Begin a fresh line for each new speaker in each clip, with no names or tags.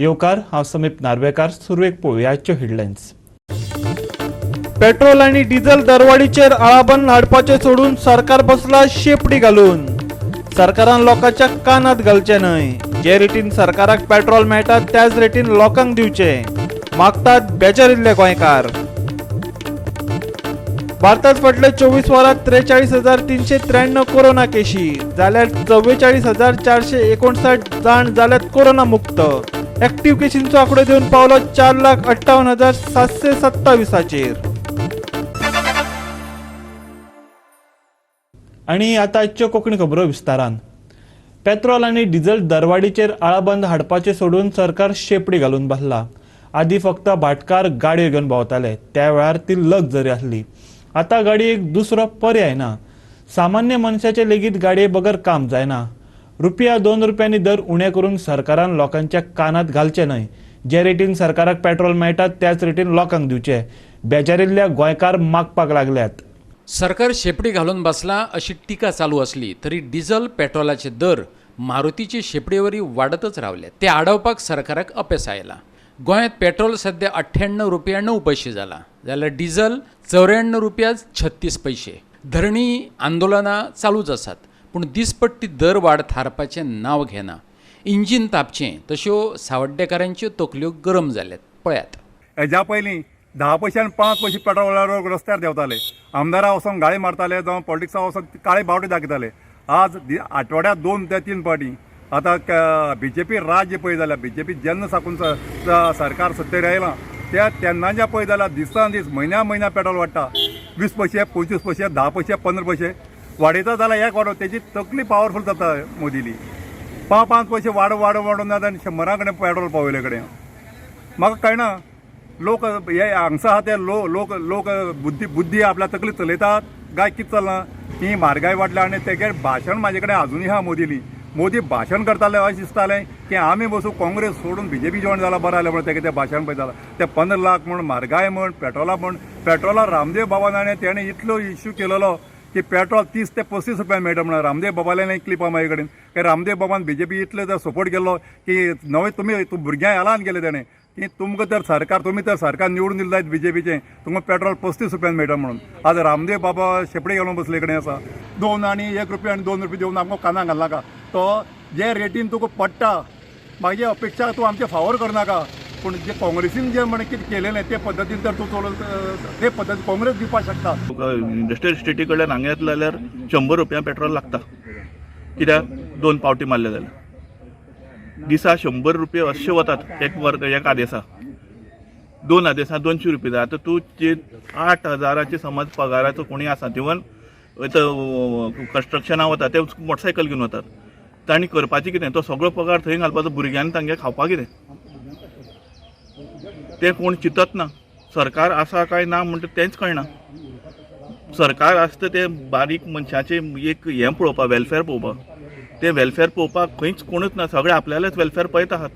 येवकार हांव समीप नार्वेकार. सुरवेक पळोवया आजच्यो हेडलायन्स.
पेट्रोल आणि डिझेल दरवाढीचेर आळाबंद हाडपाचे सोडून सरकार बसला शेपडी घालून. सरकारान लोकांच्या कानात घालचे न्हय. जे रेटीन सरकाराक पेट्रोल मेळटा त्याच रेटीन लोकांक दिवचे मागतात बेजारिल्ले गोंयकार. भारतात फाटले 24 वरांत 43,393 कोरोना केशी जाल्यार 44,459 जाण जाल्यात कोरोना मुक्त. एक्टिव्ह केशींचो आंकडो देऊन पावलो 4,58,727.
आणि आता आजच्यो कोंकणी खबरो विस्तारान. पेट्रोल आणि डिझेल दरवाडीचेर आळाबंद हाडपाचे सोडून सरकार शेपडी घालून बसला. आदी फक्त भाटकार गाडयो घेवन भोंवताले, त्या वेळार ती लक्झरी आसली. आता गाडयेक दुसरो पर्याय ना. सामान्य मनशाचे लेगीत गाडये बगर काम जायना. ₹2 दर उणे करून सरकारान लोकांच्या कानात घालचे न्हय. जे रेटीन सरकाराक पेट्रोल मेळटा त्याच रेटीन लोकांक दिवचे बेजारिल्ल्या गोंयकार मागपाक लागल्यात.
सरकार शेपडी घालून बसला अशी टिका चालू असली तरी डिझेल पेट्रोलाचे दर मारुतीची शेपडीवरी वाडतच रावले. ते आडवपाक सरकाराक अपेस आयला. गोंयांत पेट्रोल सध्या ₹98.09 जाला जाल्यार डिझेल ₹94.36. धरणी आंदोलनां चालूच आसात पूण दिसपट्टी दर वाड थारपाचें नांव घेना. इंजीन तापचें तश्यो सावड्डेकारांच्यो तकल्यो गरम जाल्यात. पळयात.
हेज्या पयलीं 10 पैशान 5 पैसे पेट्रोलार रस्त्यार देंवताले. आमदारां वचोन गाळी मारताले जावं पॉलिटिक्सा वचोन काळे बावटे दाखयताले. आज आठवड्यात 2 ते 3 फावटी आतां BJP राज्य पळय जाल्यार BJP जेन्ना साकून सरकार सत्तेर आयलां तेन्नाच्या पळय जाल्यार दिसान दीस म्हयन्या पेट्रोल वाडटा. 20 पैसे 25 पैसे 10 पैसे 15 पैसे वाडयता जाल्यार एक वाडो तेजी तकली पावरफूल जाता मोदीली. 5 पैसे वाडोवन जाता आनी 100 कडेन पेट्रोल पावयले कडेन. म्हाका कळना लोक हे हांगसर आहा ते लोक बुद्धी आपल्या तकली चलयतात काय कितें चलना. ही म्हारगाय वाडल्या आनी तेगे भाशण म्हाजे कडेन आजुनूय आहा मोदीली. मोदी भाशण करताले अशें दिसतालें की आमी बसून काँग्रेस सोडून BJP जॉयन जाला बरें जालें म्हणून तेगे तें भाशण पळयतालें. ते 15 लाख म्हण म्हारगाय म्हण पेट्रोला रामदेव बाबान तेणें इतलो इश्यू केलेलो की पेट्रोल 30 ते 35 रुपयान मेळटा म्हणून. रामदेव बाबालेन एक क्लिप आहा म्हाजे कडेन की रामदेव बाबान BJP इतले जर सपोर्ट केल्लो की नवे तुमी भुरग्यां एलान केलें तेणें की तुमकां तर सरकार निवडून दिलें जायत BJPचें तुमकां पेट्रोल 35 रुपयान मेळटा म्हणून. आज रामदेव बाबा शेपडी घालून बसले कडेन आसा. 2 आनी ₹1 आनी ₹2 दिवन आमकां कानाक घालनाका. तो जे रेटीन तुका पडटा म्हाजी अपेक्षा तूं आमचे फावोर करनाका. पूण जे काँग्रेसीन जे म्हण कितें केलेलें ते पद्दतीन तर तूं चलोवन ते पद्दतीन काँग्रेस दिवपाक शकता.
इंडस्ट्रियल इस्टेटी कडल्यान हांगा येतलो जाल्यार ₹100 पेट्रोल लागता. कित्याक 2 पावटी मारले जाल्यार दिसा ₹100 अशें वतात. एक आदेसा 2 आदेसा ₹200 जाय. आतां तूं जे 8,000चे समज पगाराचो कोणी आसा इवन कन्स्ट्रक्शना वता ते मोटरसायकल घेवन वतात. तांणी करपाचें कितें तो सगळो पगार थंय घालपाचो भुरग्यांनी तांगे खावपाक कितें ते कोण चिंतत ना. सरकार आसा काय ना म्हणटा तेंच कळना. सरकार आसता ते बारीक मनशाचे एक हें पळोवपाक वेलफेअर पळोवपाक. ते वेलफेअर पळोवपाक खंयच कोणूच ना. सगळे आपल्यालेच वेलफेअर पळयत आहात.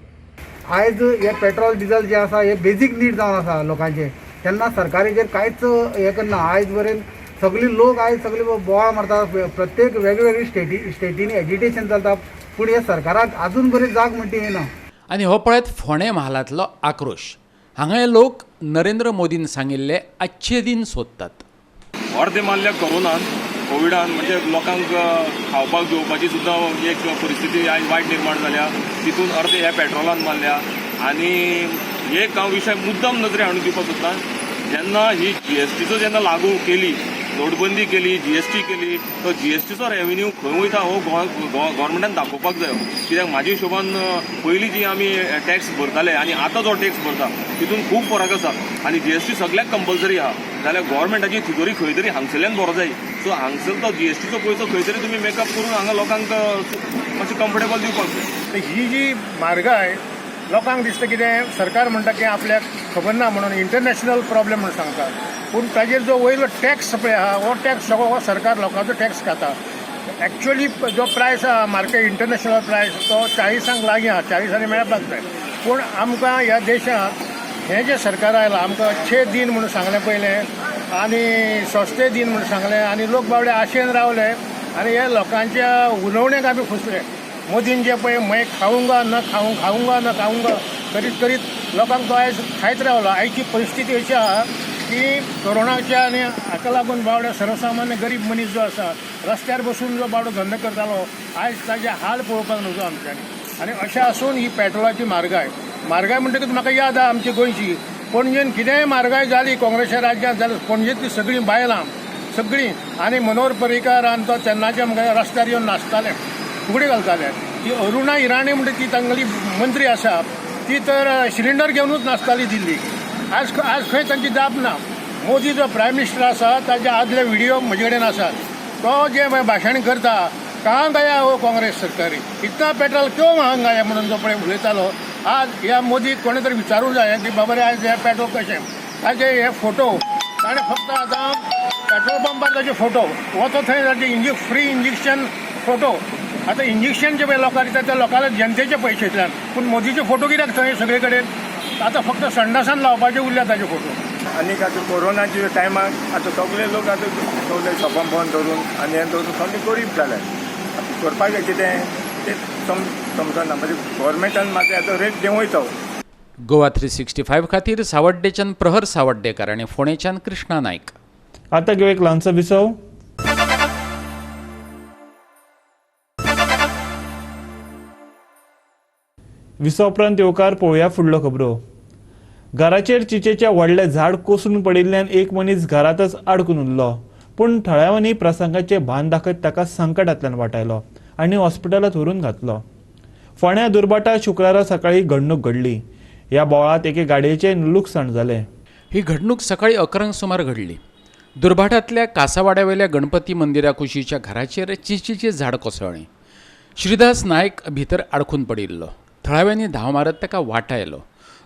आयज हे पेट्रोल डिझेल जे आसा हे बेजीक नीड जावन आसा लोकांचे. तेन्ना सरकाराचेर कांयच हें करना. आयज पर्यंत सगळी लोक सगळी बोवाळ मारता. प्रत्येक वेगवेगळी स्टेटींनी एजिटेशन चलता पूण हे सरकाराक आजून बरी जाग म्हणटी येना.
आनी हो पळयत फोंडे म्हालांतलो आक्रोश. हांगा हे लोक नरेंद्र मोदीन सांगिल्ले आजचे दिन सोदतात.
अर्दे मारल्या कोविडान म्हणजे लोकांक खावपाक घेवपाची सुद्दां एक परिस्थिती आयज वायट निर्माण जाल्या. तितून अर्दे ह्या पेट्रोलान मारल्या. आनी एक हांव विशय मुद्दम नजरे हाडून दिवपाक सोदतां. जेन्ना ही GSTचो जेन्ना लागू केली, नोटबंदी केली, GST केली, तो GSTचो रेव्हेन्यू खंय वयता हो गोव्हर्मेंटान दाखोवपाक जायो. कित्याक म्हाज्या हिशोबान पयलीं जी आमी टॅक्स भरताले आनी आतां जो टॅक्स भरता तितून खूब फरक आसा. आनी GST सगळ्याक कंपल्सरी आहा जाल्यार गोव्हर्मेंटाची तिजोरी खंय तरी हांगसरल्यान भरो जाय. सो हांगसर तो GSTचो पयसो खंय तरी तुमी मेकअप करून हांगा लोकांक मातशें कम्फर्टेबल दिवपाक जाय.
ही जी म्हारगाय लोकांक दिसता कितें सरकार म्हणटा की आपल्याक खबर ना म्हणून इंटरनॅशनल प्रॉब्लेम म्हणून सांगता. पूण ताजेर जो वयलो टॅक्स पळय आहा हो टॅक्स सगळो हो सरकार लोकांचो टॅक्स खाता. एक्चुअली जो प्रायस आहा मार्केट इंटरनॅशनल प्रायस तो 40 लागीं आहा. 40 मेळपाक जाय. पूण आमकां ह्या देशांत हें जें सरकार आयलां आमकां अच्छे दिन म्हणून सांगलें पयलें आनी सस्ते दिन म्हणून सांगलें आनी लोक बावडे आशेन रावले आनी हे लोकांच्या उलोवण्याक आमी फसले. मोदीन जे पळय मैं खाऊंगा न खाऊंगा करीत करीत लोकांक तो आयज खायत रावलो. आयची परिस्थिती अशी आहा की कोरोनाच्या आनी हाका लागून बावडे सर्वसामान्य गरीब मनीस जो आसा रस्त्यार बसून जो बावडो धंदो करतालो आयज ताजे हाल पळोवपाक नजो आमच्यांनी. आनी अशें आसून ही पेट्रोलाची म्हारगाय म्हणटकीच म्हाका याद आहा आमची गोंयची. पणजेन कितेंय म्हारगाय जाली काँग्रेसच्या राज्यांत जाल्यार पणजेंतली सगळीं बायलां सगळीं आनी मनोहर पर्रीकार आनी तो तेन्नाचे आमकां रस्त्यार येवन नाचताले फुगडी घालताले. ती अरुणा इराणी म्हणटा ती तांगली मंत्री आसा ती तर सिलिंडर घेवनूच नाचताली दिल्लीक. आज खंय तांची जाप ना. मोदी जो प्रायम मिनिस्टर आसा ताजे आदले व्हिडिओ म्हजे कडेन आसात. तो जे भाशण करता कहाँ गया हो काँग्रेस सरकारी इतना पेट्रोल क्यों महंगा है म्हणून जो पळय उलयतालो आज ह्या मोदीक कोणें तरी विचारूंक जाय की बाबा रे आयज हे पेट्रोल कशें. ताजे हे फोटो ताणें फक्त आतां पेट्रोल पंपार ताजे फोटो वचो थंय ताजे फ्री इंजेक्शन फोटो. आतां इंजेक्शनचे पळय लोकांक दिता त्या लोकांना जनतेचे पयशेंतल्यान पूण मोदीचे फोटो कित्याक थंय सगळे कडेन. आतां फक्त संडासान लावपाचे उरल्या ताजे फोटो.
आनीक आतां कोरोनाच्या टायमाक आतां सगळे लोक आतां सगळे शॉपां बंद धरून आनी हें धरून सगळे गरीब जाले. करपाचें कितें तें समजना. म्हणजे गोवोरमेंटान मात्र आतां रेट देंव वयता.
गोवा 365 खातीर सावड्डेच्यान प्रहर सावड्डेकर आनी फोंडेच्यान कृष्णा नायक.
आता घेऊ एक ल्हानसो विसव. विसव उपरांत येवकार पळोवया फुडल्यो खबरो. घराचेर चिचेचें व्हडलें झाड कोसळून पडिल्ल्यान एक मनीस घरांतच आडकून उरलो. पूण थळाव्यांनी प्रसंगाचें भान दाखयत ताका संकटांतल्यान वाटायलो आनी हॉस्पिटलांत व्हरून घातलो. फोंड्या दुर्भाटा शुक्रारा सकाळी घडणूक घडली. ह्या बोळात एके गाडयेचें लुकसाण जालें.
ही घडणूक सकाळी 11 सुमार घडली. दुर्भाटांतल्या कासावाड्यावेल्या गणपती मंदिरा कुशीच्या घराचेर चिचेचें झाड कोसळ्ळें. श्रीदास नायक भितर आडकून पडिल्लो. थळाव्यांनी धांव मारत ताका वाटायलो.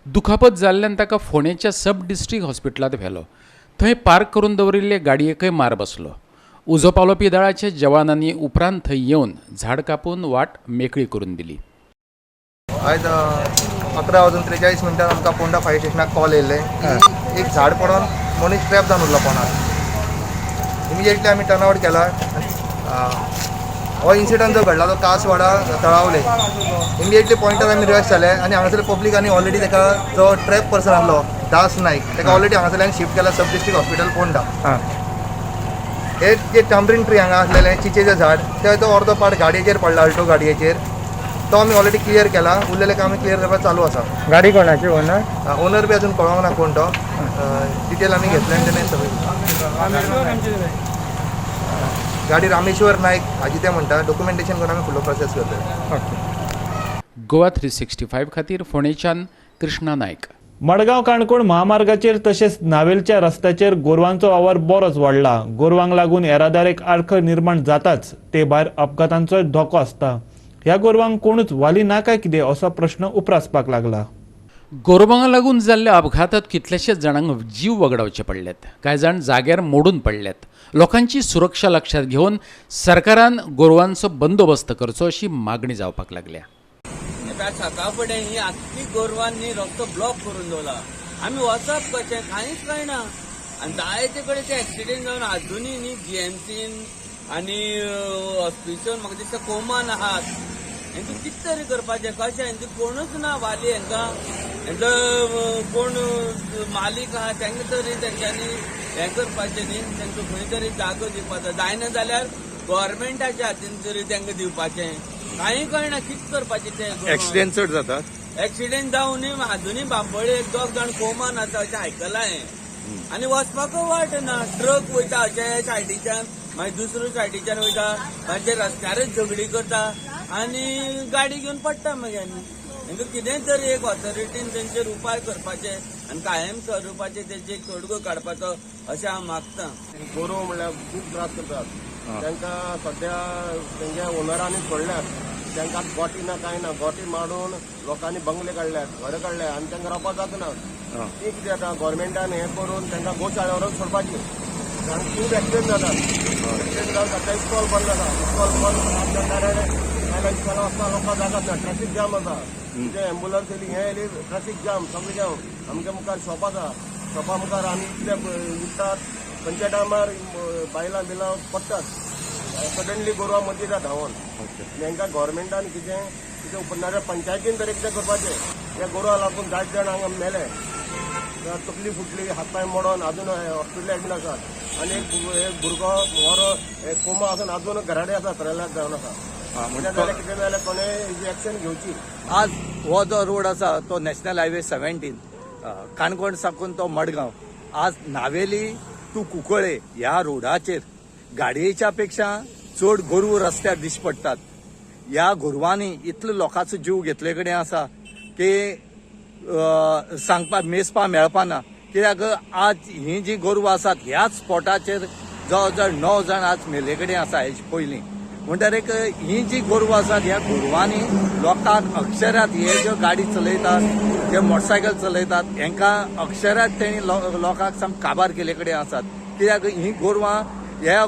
दुखापत जाल्ल्यान ताका फोंडेच्या सब डिस्ट्रिक्ट हॉस्पिटलांत व्हेलो. थंय पार्क करून दवरिल्ले गाडयेकय मार बसलो. उजो पावलोवपी दळाच्या जवानांनी उपरांत थंय येवन झाड कापून वाट मेकळी करून दिली.
आयज 11:43 आमकां पोंडा फायर स्टेशनाक कॉल येयल्ले एक झाड पडून मनीस ट्रॅप जावन उरलो पोंडार. इमिजिएटली आमी टर्न आवट केला. हो इन्सिडंट जो घडला तो कासवाडा तळावले. इमिजिएटली पॉयंटार आमी रश जाले आनी हांगासर पब्लिकांनी ऑलरेडी ताका जो ट्रॅप पर्सन आसलो दास नायक ताका ऑलरेडी हांगासरल्यान शिफ्ट केला सब डिस्ट्रिक्ट हॉस्पिटल पोंडा. हे जे टांबरीन ट्री हांगा आसलेलें चिचेचें झाड ते तो अर्दो पार्ट गाडयेचेर पडला अल्टो गाडयेचेर. तो आमी ऑलरेडी क्लियर केला. उरलेले काम क्लियर करपाक चालू आसा.
गाडी कोणाची ओनर
ओनर बी अजून कळोंक ना कोण तो. डिटेल आमी घेतले आनी तेणे सगळी गाडी रामेश्वर नायक हाजी ते म्हणटा. डॉक्युमेंटेशन करून आमी फुडलो प्रोसेस करतले.
गोवा 365 खातीर फोंडेच्यान कृष्णा नायक.
मडगांव काणकोण महामार्गाचेर तशेंच नावेलच्या रस्त्याचेर गोरवांचो वावर बरोच वाडला. गोरवांक लागून येरादारेक आडखळ निर्माण जाताच ते भायर अपघातांचो धोको आसता. ह्या गोरवांक कोणूच वाली ना काय कितें असो प्रश्न उपरासपाक लागला.
गोरवांक लागून जाल्ल्या अपघातात कितलेशेच जाणांक जीव वगडावचे पडल्यात. कांय जाण जाग्यार मोडून पडल्यात. लोकांची सुरक्षा लक्षात घेवन सरकारान गोरवांचो बंदोबस्त करचो अशी मागणी जावपाक लागल्या.
सकाळ फुडें ही आख्खी गोरवांनी रस्तो ब्लॉक करून दवरला. आमी वचप कशें कांयच कळना. आनी जायते कडेन ते एक्सिडेंट जावन अजुनूय न्ही जीएमसीन आनी हॉस्पिटल म्हाका दिसता कोमान आहात. हेंका कितें तरी करपाचें कशें हेंका कोणूच ना वाली हेंका. हेंचो कोण मालीक आहा तेंका तरी तेंच्यांनी हें करपाचें न्ही. तेंका खंय तरी जागो दिवपाचो. जायना जाल्यार गव्हर्मेंटाच्या हातीन तरी तेंका दिवपाचें. कांय कळना कितें करपाचें तें.
एक्सिडेंट चड जातात.
एक्सिडेंट जावन अजुनूय बांबोळे 1-2 जाण कोमान आसा अशें आयकलां हांवें. आनी वचपाकूय वाट ना. ट्रक वयता अशें सायडीच्यान मागीर दुसऱ्या सायडीच्यान वयता मागीर रस्त्यारच झगडी करता आनी गाडी घेवन पडटा मागीर. तांकां कितें तरी एक ऑथॉरिटीन तेंचेर उपाय करपाचे आनी कायम स्वरुपाचे तेचे तोडगो काडपाचो अशें हांव मागतां.
गोरवां म्हणल्यार खूब त्रास करतात. तांकां सद्या तेंच्या ओनरांनी सोडल्यात. तांकां गोटी ना कांय ना. गोटी मारून लोकांनी बंगले काडल्यात घरां काडल्यात आनी तांकां रावपाक जातना. ती कितें जाता गव्हर्मेंटान हें करून तांकां गोशाळेवरच सोडपाचें. तांकां खूब एक्सिडेंट जातात. एक्सिडेंट जावन ताका इस्कॉल बंद जाता. इस्कॉल बंद इस्कॉला वचपाक लोकांक जागाच ना. ट्रॅफीक जाम जाता. म्हणजे एम्बुलन्स येयली हें येयली ट्रॅफीक जाम सगळें जाम. आमच्या मुखार शॉप आसा. शॉपा मुखार आमी कितें विकतात खंयच्या टायमार बायलां बिलां पडटात. सडनली गोरवां मदीं येता धांवून. तांकां गव्हर्मेंटान कितें कितें उपरणाऱ्या पंचायतीन तर कितें करपाचें. ह्या गोरवां लागून 10 जाण हांगा मेले, तकली फुटली, हातपाय मोडोन अजून हॉस्पिटल एडमीट आसात आनी एक भुरगो मोरो कोमा आसून अजून घराडे आसा, पॅरालायज जावन आसा. कितें जाल्यार कोणें हेजी एक्शन घेवची.
आज हो जो रोड आसा तो नॅशनल हायवे 17 काणकोण साकून तो मडगांव, आज नावेली टू कुंकळे ह्या रोडाचेर गाडयेच्या पेक्षा चड गोरवां रस्त्यार दिश्टी पडटात. ह्या गोरवांनी इतलो लोकांचो जीव घेतले कडेन आसा की सांगपा मेजपा मेळपाना. कित्याक आज ही जी गोरवां आसात ह्याच स्पॉटाचेर जवळ जवळ 9 जाण आज मेले कडेन आसा हेजे पयलीं. म्हणटरीक ही जी गोरवां आसात ह्या गोरवांनी लोकांक अक्षरात हे ज्यो गाडी चलयतात, जे मोटरसायकल चलयतात, हांकां अक्षरात तेणी लोकांक सामके काबार केले कडेन आसात. कित्याक ही गोरवां ह्या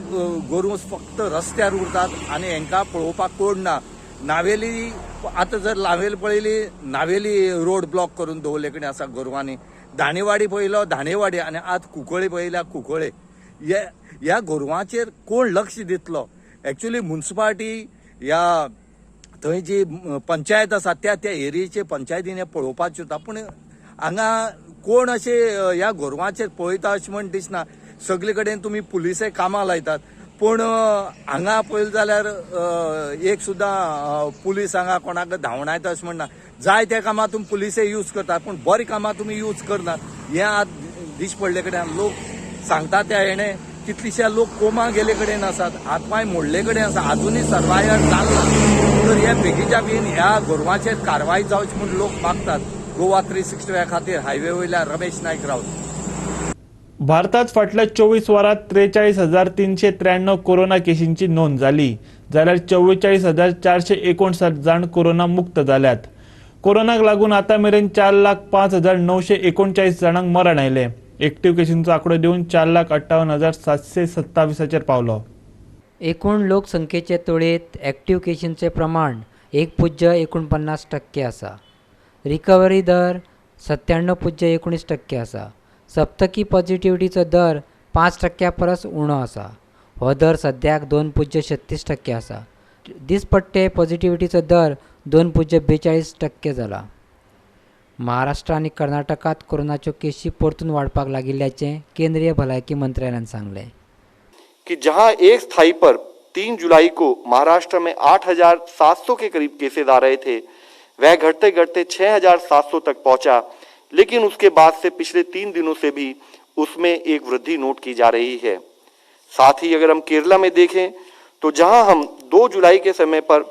गोरवां फक्त रस्त्यार उरतात आनी हांकां पळोवपाक कोण ना. नावेली आतां जर नावेली पळयली, नावेली रोड ब्लॉक करून दवरले कडेन आसा गोरवांनी. दाणेवाडी पळयलो दाणेवाडी आनी आज कुंकळे पळयल्या कुंकळे. ह्या गोरवांचेर कोण लक्ष दितलो. एक्चुअली म्युन्सिपालिटी ह्या थंय जी पंचायत आसा त्या एरियेचे पंचायतीन हें पळोवपाचें उरता, पूण हांगा कोण अशे ह्या गोरवांचेर पळयता अशें म्हण दिसना. सगळे कडेन तुमी पुलिसय कामां लायतात, पूण हांगा पळयलें जाल्यार एक सुद्दां पुलीस हांगा कोणाक धांवून येता अशें म्हणना. जाय त्या कामां तुमी पुलिसय यूज करतात, पूण बरीं कामां तुमी यूज करनात. हें आज दिश्टी पडले कडेन लोक सांगता त्या हेणे कितलीशे लोक कोमा गेले कडेन आसात, हातपाय मोडले कडेन आसा, अजुनूय सर्वायवल जालना. तर हे बेगीच्या बेगीन ह्या गोरवांचेर कारवाय जावची म्हूण लोक मागतात. गोवा 360 खातीर हायवे वयल्यार रमेश नायक रावत.
भारतात फाटल्या 24 वरांत 43,393 कोरोना केशींची नोंद जाली, जाल्यार 44,459 जाण मुक्त जाल्यात. कोरोनाक लागून आतां मेरेन 4,05,939 जाणांक मरण आयलें. एक्टिव्ह केशींचो आंकडो देऊन 4,58,727 पावलो.
एकूण लोकसंख्येचे तुळेंत एक्टिव्ह केशींचे प्रमाण 1.49% आसा. रिकव्हरी दर 97.19% आसा. सप्तकी पॉझिटिव्हिटीचो दर 5% परस उणो आसा. हो दर सद्याक 2.36% आसा. दिसपट्टे पॉझिटिव्हिटीचो दर 2.42% जाला. महाराष्ट्र आणि कर्नाटकात कोरोनाच्यो केशी परतून वाढपाक लागिल्ल्याचें केंद्रीय भलायकी मंत्रालयान सांगलें.
कि जहां एक स्थाई पर 3 जुलाई को महाराष्ट्र में 8,700 के करीब केसेस आ रहे थे, वह घटते घटते 6,700 तक पहुंचा, लेकिन उसके बाद से पिछले 3 दिनों से भी उसमें एक वृद्धि नोट की जा रही है. साथ ही अगर हम केरला में देखें तो जहां हम 2 जुलाई के समय पर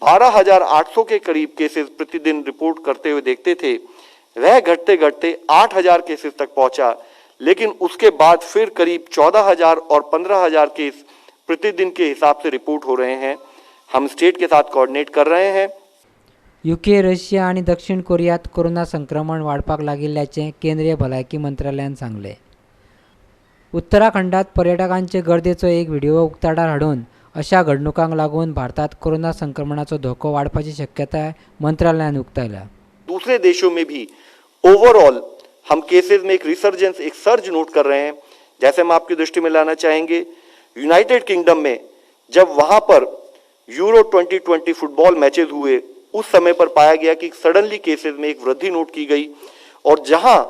12,800 के करीब केसेस प्रतिदिन रिपोर्ट करते हुए देखते थे, वह घटते घटते 8,000 केसेस तक पहुंचा, लेकिन उसके बाद फिर करीब 14,000 और 15,000 केस प्रतिदिन के हिसाब से रिपोर्ट हो रहे हैं. हम स्टेट के साथ कोऑर्डिनेट कर रहे हैं.
यूके, रशिया आणि दक्षिण कोरियात कोरोना संक्रमण वाढपाक लागिल्ल्याचें केंद्रीय भलायकी मंत्रालयान सांगलें. उत्तराखंडात पर्यटकांचे गर्देचो एक व्हिडिओ उक्ताडार हाडून अशा घडणुकांक लागून भारतात कोरोना संक्रमणाचो धोको वाढपाची शक्यताय मंत्रालयान उक्तायल्या.
दूसरे देशों में भी ओवरऑल हम केसेस में एक रिसर्जेंस, एक सर्ज नोट कर रहे हैं. जैसे हम आपकी दृष्टि में लाना चाहेंगे, यूनाइटेड किंगडम में जब वहां पर यूरो 2020 फुटबॉल मैचेस हुए, उस समय पर पाया गया कि सडनली केसेस में एक वृद्धि नोट की गई, और जहां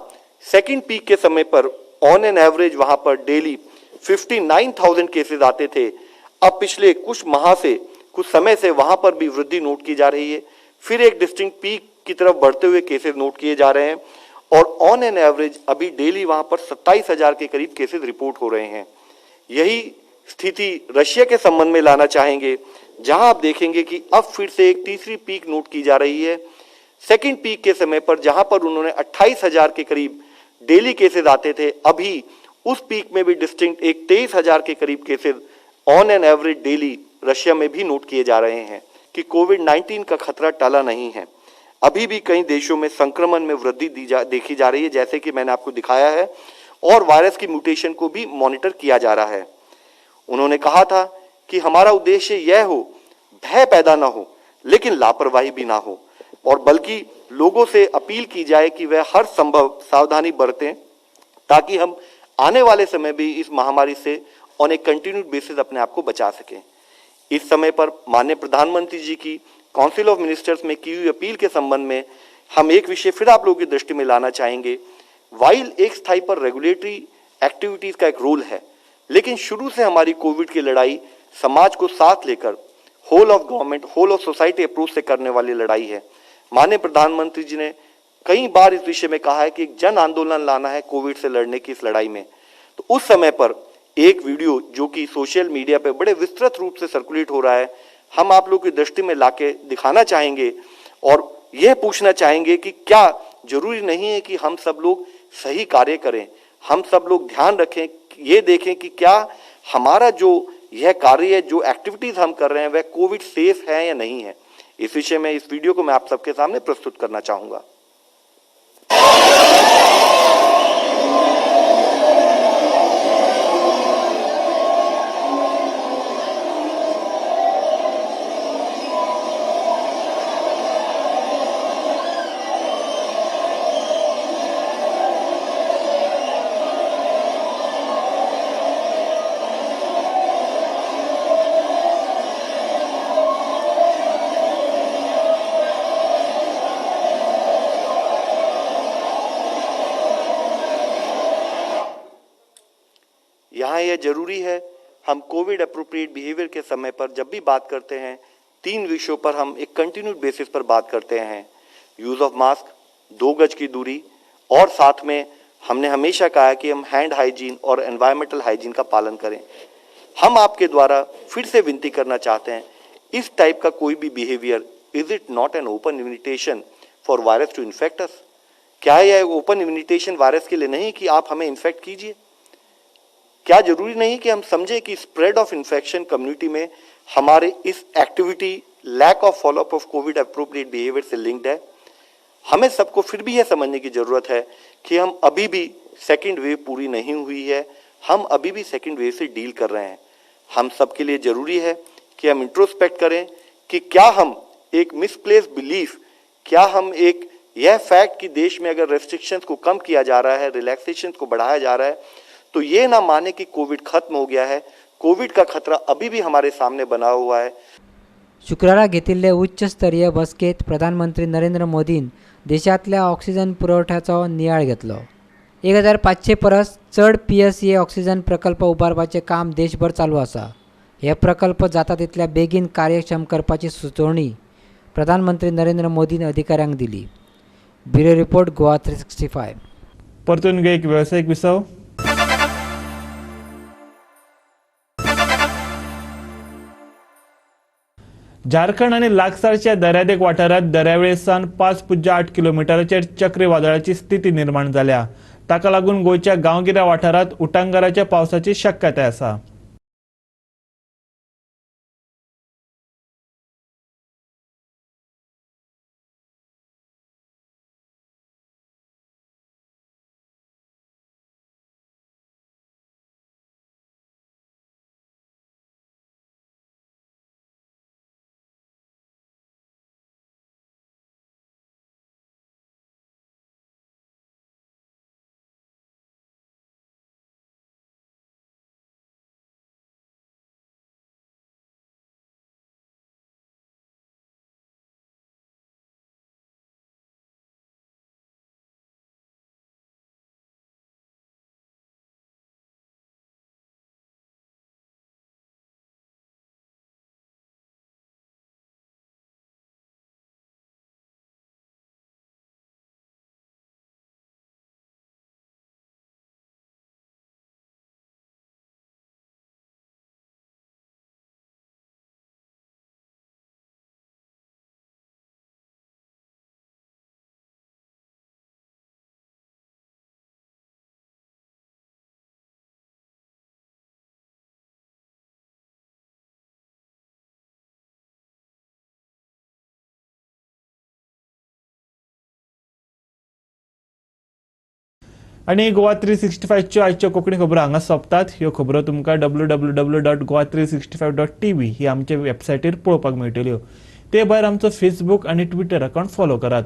सेकंड पीक के समय पर ऑन एन एवरेज वहां पर डेली 59,000 केसेस आते थे, अब पिछले कुछ माह से, कुछ समय से वहां पर भी वृद्धि नोट की जा रही है. फिर एक डिस्टिंक्ट पीक की तरफ बढ़ते हुए केसेस नोट किए जा रहे हैं, और ऑन एन एवरेज अभी डेली वहां पर 27,000 के करीब केसेस रिपोर्ट हो रहे हैं. यही स्थिति रशिया के संबंध में लाना चाहेंगे, जहां आप देखेंगे कि अब फिर से एक तीसरी पीक नोट की जा रही है. सेकंड पीक के समय पर जहां पर उन्होंने 28,000 के करीब डेली केसेस आते थे, अभी उस पीक में भी डिस्टिंक्ट एक 23,000 के करीब cases on an average daily Russia में भी नोट किए जा रहे हैं. कि कोविड-19 का खतरा टला नहीं है. अभी भी कई देशों में संक्रमण में वृद्धि देखी जा रही है, जैसे कि मैंने आपको दिखाया है, और वायरस की म्यूटेशन को भी मॉनिटर किया जा रहा है. उन्होंने कहा था कि हमारा उद्देश्य यह हो, भय पैदा ना हो, लेकिन लापरवाही भी ना हो, और बल्कि लोगों से अपील की जाए कि वह हर संभव सावधानी बरतें, ताकि हम आने वाले समय भी इस महामारी से ऑन ए कंटिन्यूड बेसिस अपने आप को बचा सकें. इस समय पर माननीय प्रधानमंत्री जी की
काउंसिल ऑफ मिनिस्टर्स में की हुई अपील के संबंध में हम एक विषय फिर आप लोगों की दृष्टि में लाना चाहेंगे। वाइल एक स्थाई पर रेगुलेटरी एक्टिविटीज का एक रोल है, लेकिन शुरू से हमारी कोविड की लड़ाई समाज को साथ लेकर whole of government, whole of society approach से करने वाली लड़ाई है। माननीय प्रधानमंत्री जी ने कई बार इस विषय में कहा है कि एक जन आंदोलन लाना है कोविड से लड़ने की इस लड़ाई में। तो उस समय पर एक वीडियो जो कि सोशल मीडिया पे बड़े विस्तृत रूप से सर्कुलेट हो रहा है, हम आप लोगों की दृष्टि में लाके दिखाना चाहेंगे और यह पूछना चाहेंगे कि क्या जरूरी नहीं है कि हम सब लोग सही कार्य करें, हम सब लोग ध्यान रखें, ये देखें कि क्या हमारा जो यह कार्य है, जो एक्टिविटीज हम कर रहे हैं, वह कोविड सेफ है या नहीं है। इस विषय में इस वीडियो को मैं आप सबके सामने प्रस्तुत करना चाहूंगा। यहाँ यह जरूरी है, हम कोविड अप्रोप्रिएट बिहेवियर के समय पर जब भी बात करते हैं, 3 विषयों पर हम एक कंटिन्यूड बेसिस पर बात करते हैं। यूज ऑफ मास्क, 2 गज की दूरी, और साथ में हमने हमेशा कहा है कि हम हैंड हाइजीन और एनवायरमेंटल हाइजीन का पालन करें। हम आपके द्वारा फिर से विनती करना चाहते हैं, इस टाइप का कोई भी behaviour, is it not an open invitation for virus to infect us? क्या यह ओपन इन्विटेशन वायरस के लिए नहीं कि आप हमें इन्फेक्ट कीजिए? क्या जरूरी नहीं कि हम समझे कि स्प्रेड ऑफ इन्फेक्शन कम्युनिटी में हमारे इस activity lack of follow up of Covid appropriate behaviour से लिंक्ड है? हमें सबको फिर भी यह समझने की जरूरत है कि हम अभी भी सेकेंड वेव पूरी नहीं हुई है, हम अभी भी सेकेंड वेव से डील कर रहे हैं। हम सबके लिए जरूरी है कि हम इंट्रोस्पेक्ट करें कि क्या हम एक मिसप्लेस्ड बिलीफ, क्या हम एक यह फैक्ट कि देश में अगर रेस्ट्रिक्शंस को कम किया जा रहा है, रिलैक्सेशंस को बढ़ाया जा रहा है, तो ये ना माने कि कोविड खत्म हो गया है। कोविड का खतरा अभी भी हमारे सामने बना हुआ है।
शुक्रारा घेतिल्ले उच्चस्तरीय बसकेत प्रधानमंत्री नरेंद्र मोदीन देशातल्या ऑक्सिजन पुरवठ्याचो नियाळ घेतलो। 1500 परस चड PSA ऑक्सिजन प्रकल्प उबारपाचें काम देशभर चालू आसा। हे प्रकल्प जाता तितल्या बेगीन कार्यक्षम करपाची सुचोवणी प्रधानमंत्री नरेंद्र मोदीन अधिकाऱ्यांक दिली। Bureau report Goa 365।
परतून एक व्यावसायिक विसव। झारखंड आणि लागसारच्या दर्यादेग वाठारात दर्यावेळेसान 5.8 किलोमीटराचेर चक्रीवादळाची स्थिती निर्माण जाल्या। ताका लागून गोयच्या गांवगिऱ्या वाठारात उटंगाराच्या पावसाची शक्यताय आसा। आणि गोवा 365च्यो आजच्यो कोंकणी खबरो हांगा सोंपतात। ह्यो खबरो तुमकां www.goa365.tv ही आमचे वेबसायटीर पळोवपाक मेळटल्यो। ते भायर आमचो फेसबूक आनी ट्विटर अकाउंट फॉलो करात।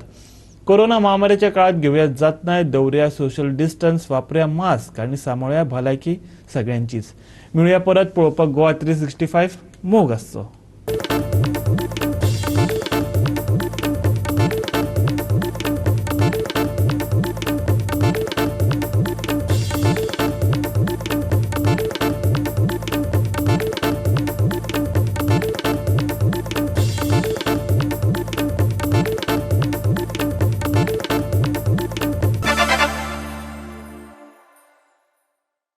कोरोना महामारीच्या काळात घेवया जतनाय, दवरया सोशल डिस्टन्स, वापरया मास्क आनी सांबाळया भलायकी सगळ्यांचीच। मेळुया परत पळोवपाक गोवा 365 मोग आसचो।